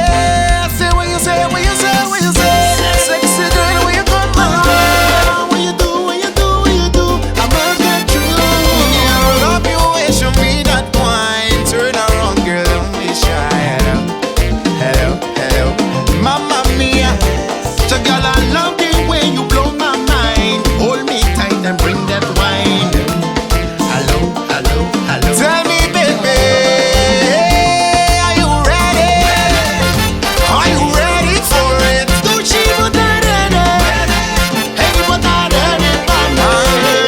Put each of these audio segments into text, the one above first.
I say what you say, what you say, what you say. Sexy girl, where you come from? What you do, what you do, what you do? I must get through. Yeah, love you, way, show me that wine. Turn around, girl, don't be shy. Hello, hello, Mamma Mia. So girl, I love the way you blow my mind. Hold me tight and bring that wine. Hello, hello, hello. Tell me, baby, are you ready? Are you ready for it? Don't she put that ready? Hey, put that ready, mama.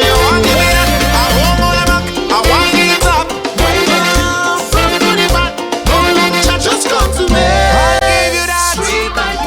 You want to be that? I want all the back. I want it up. Right now, from to the back. Don't let the chat just come to me. I give you that sweet like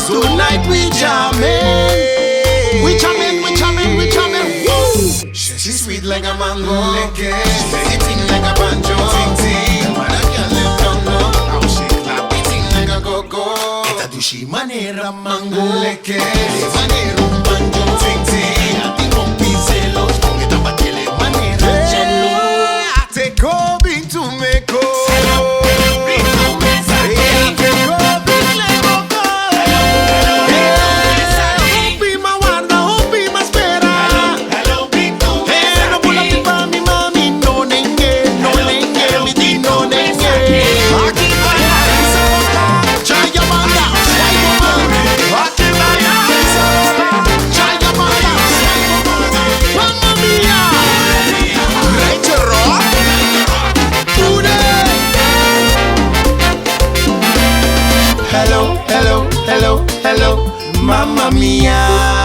tonight we jamming. We jamming, we jamming, we jamming. Woo! She's sweet like a mango. Sing like a banjo. When I can't let down now. How she clap it sing like a go-go. Esta do she manera mango. Manera un banjo. A ti rompi celos. Con esta batele manera cello. I take Obi to make hello, hello, hello, Mamma Mia.